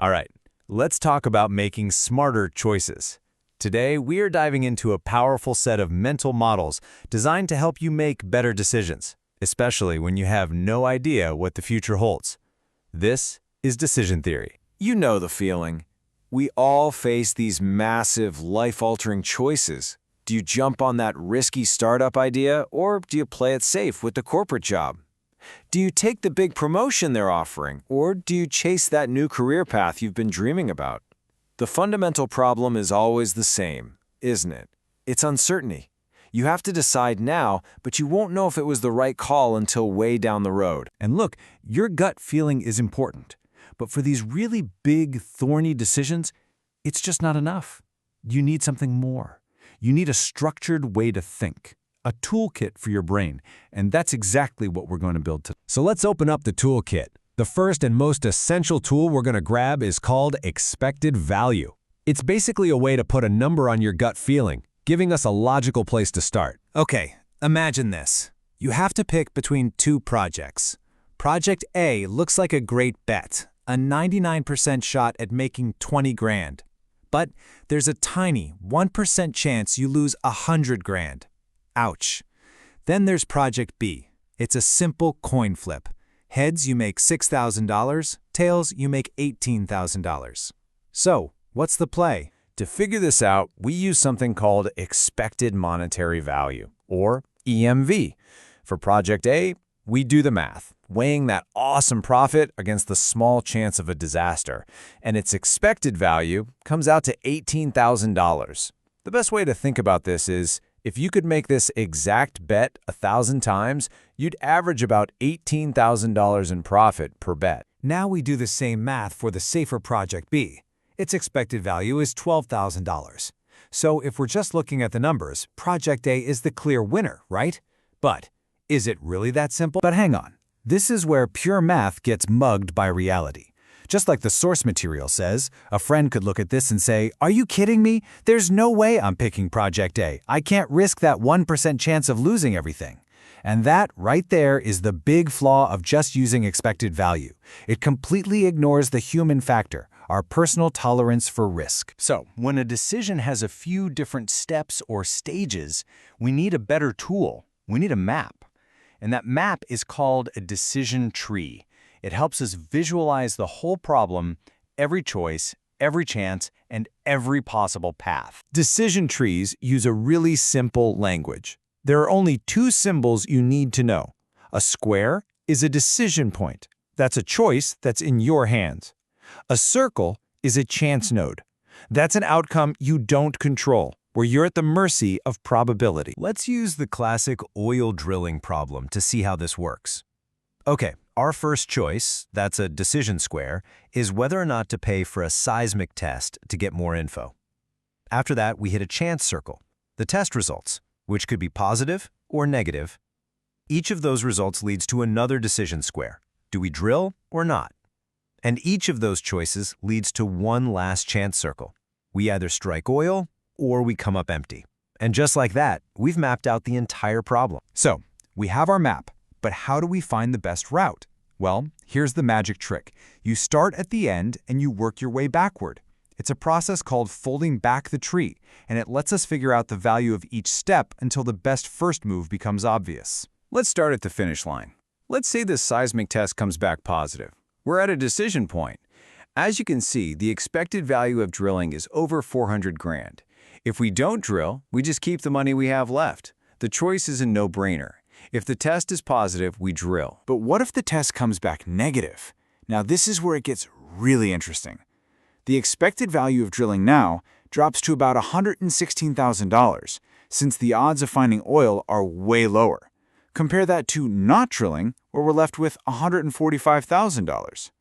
All right, let's talk about making smarter choices. Today, we are diving into a powerful set of mental models designed to help you make better decisions, especially when you have no idea what the future holds. This is decision theory. You know the feeling. We all face these massive, life-altering choices. Do you jump on that risky startup idea, or do you play it safe with the corporate job? Do you take the big promotion they're offering, or do you chase that new career path you've been dreaming about? The fundamental problem is always the same, isn't it? It's uncertainty. You have to decide now, but you won't know if it was the right call until way down the road. And look, your gut feeling is important. But for these really big, thorny decisions, it's just not enough. You need something more. You need a structured way to think, a toolkit for your brain, and that's exactly what we're going to build today. So let's open up the toolkit. The first and most essential tool we're going to grab is called expected value. It's basically a way to put a number on your gut feeling, giving us a logical place to start. Okay, imagine this. You have to pick between two projects. Project A looks like a great bet, a 99% shot at making 20 grand. But there's a tiny 1% chance you lose 100 grand. Ouch. Then there's Project B. It's a simple coin flip. Heads, you make $6,000. Tails, you make $18,000. So, what's the play? To figure this out, we use something called expected monetary value, or EMV. For Project A, we do the math, weighing that awesome profit against the small chance of a disaster, and its expected value comes out to $18,000. The best way to think about this is, if you could make this exact bet 1,000 times, you'd average about $18,000 in profit per bet. Now we do the same math for the safer Project B. Its expected value is $12,000. So if we're just looking at the numbers, Project A is the clear winner, right? But is it really that simple? But hang on. This is where pure math gets mugged by reality. Just like the source material says, a friend could look at this and say, "Are you kidding me? There's no way I'm picking Project A. I can't risk that 1% chance of losing everything." And that, right there, is the big flaw of just using expected value. It completely ignores the human factor, our personal tolerance for risk. So, when a decision has a few different steps or stages, we need a better tool. We need a map. And that map is called a decision tree. It helps us visualize the whole problem, every choice, every chance, and every possible path. Decision trees use a really simple language. There are only two symbols you need to know. A square is a decision point. That's a choice that's in your hands. A circle is a chance node. That's an outcome you don't control, where you're at the mercy of probability. Let's use the classic oil drilling problem to see how this works. Okay, our first choice, that's a decision square, is whether or not to pay for a seismic test to get more info. After that, we hit a chance circle, the test results, which could be positive or negative. Each of those results leads to another decision square. Do we drill or not? And each of those choices leads to one last chance circle. We either strike oil or we come up empty. And just like that, we've mapped out the entire problem. So, we have our map, but how do we find the best route? Well, here's the magic trick. You start at the end and you work your way backward. It's a process called folding back the tree, and it lets us figure out the value of each step until the best first move becomes obvious. Let's start at the finish line. Let's say this seismic test comes back positive. We're at a decision point. As you can see, the expected value of drilling is over 400 grand. If we don't drill, we just keep the money we have left. The choice is a no-brainer. If the test is positive, we drill. But what if the test comes back negative? Now this is where it gets really interesting. The expected value of drilling now drops to about $116,000, since the odds of finding oil are way lower. Compare that to not drilling, where we're left with $145,000.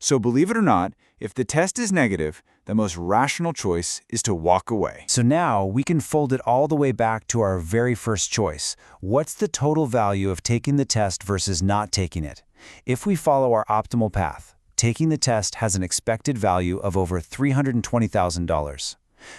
So believe it or not, if the test is negative, the most rational choice is to walk away. So now we can fold it all the way back to our very first choice. What's the total value of taking the test versus not taking it? If we follow our optimal path, taking the test has an expected value of over $320,000.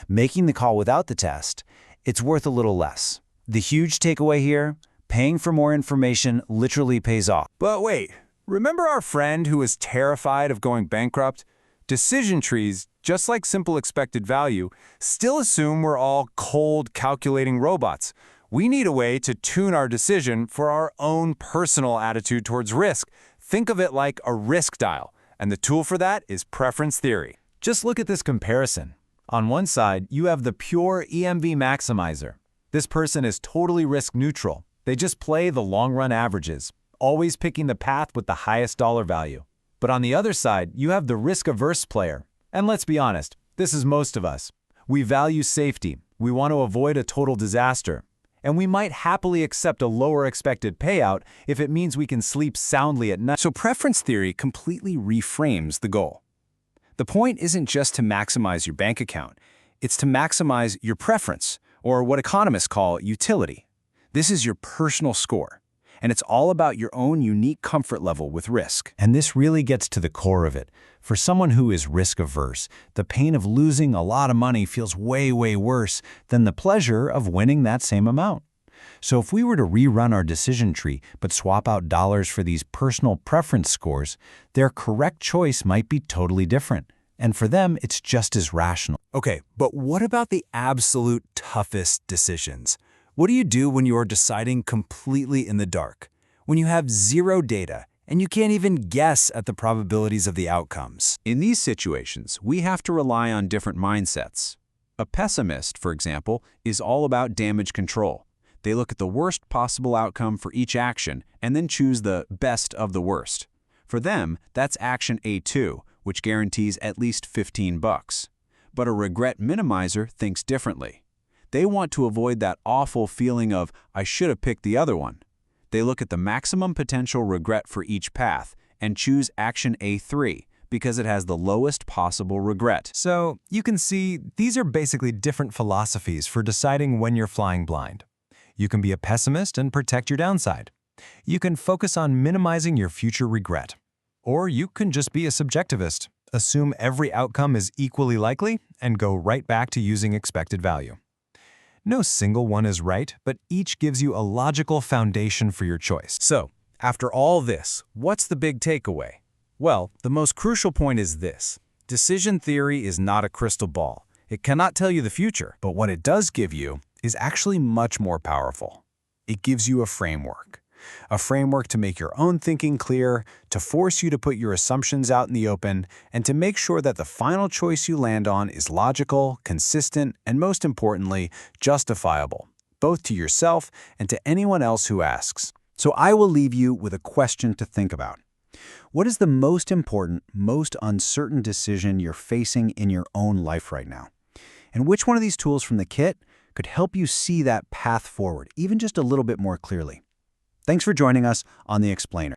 Making the call without the test, it's worth a little less. The huge takeaway here, paying for more information literally pays off. But wait, remember our friend who was terrified of going bankrupt? Decision trees, just like simple expected value, still assume we're all cold, calculating robots. We need a way to tune our decision for our own personal attitude towards risk. Think of it like a risk dial, and the tool for that is preference theory. Just look at this comparison. On one side, you have the pure EMV maximizer. This person is totally risk neutral. They just play the long-run averages, always picking the path with the highest dollar value. But on the other side, you have the risk-averse player. And let's be honest, this is most of us. We value safety. We want to avoid a total disaster. And we might happily accept a lower expected payout if it means we can sleep soundly at night. So preference theory completely reframes the goal. The point isn't just to maximize your bank account. It's to maximize your preference, or what economists call utility. This is your personal score, and it's all about your own unique comfort level with risk. And this really gets to the core of it. For someone who is risk-averse, the pain of losing a lot of money feels way, way worse than the pleasure of winning that same amount. So if we were to rerun our decision tree but swap out dollars for these personal preference scores, their correct choice might be totally different. And for them, it's just as rational. Okay, but what about the absolute toughest decisions? What do you do when you are deciding completely in the dark? When you have zero data and you can't even guess at the probabilities of the outcomes? In these situations, we have to rely on different mindsets. A pessimist, for example, is all about damage control. They look at the worst possible outcome for each action and then choose the best of the worst. For them, that's action A2, which guarantees at least $15. But a regret minimizer thinks differently. They want to avoid that awful feeling of, I should have picked the other one. They look at the maximum potential regret for each path and choose action A3 because it has the lowest possible regret. So you can see these are basically different philosophies for deciding when you're flying blind. You can be a pessimist and protect your downside. You can focus on minimizing your future regret. Or you can just be a subjectivist, assume every outcome is equally likely, and go right back to using expected value. No single one is right, but each gives you a logical foundation for your choice. So, after all this, what's the big takeaway? Well, the most crucial point is this. Decision theory is not a crystal ball. It cannot tell you the future, but what it does give you is actually much more powerful. It gives you a framework to make your own thinking clear, to force you to put your assumptions out in the open, and to make sure that the final choice you land on is logical, consistent, and most importantly, justifiable, both to yourself and to anyone else who asks. So I will leave you with a question to think about. What is the most important, most uncertain decision you're facing in your own life right now? And which one of these tools from the kit could help you see that path forward, even just a little bit more clearly? Thanks for joining us on The Explainer.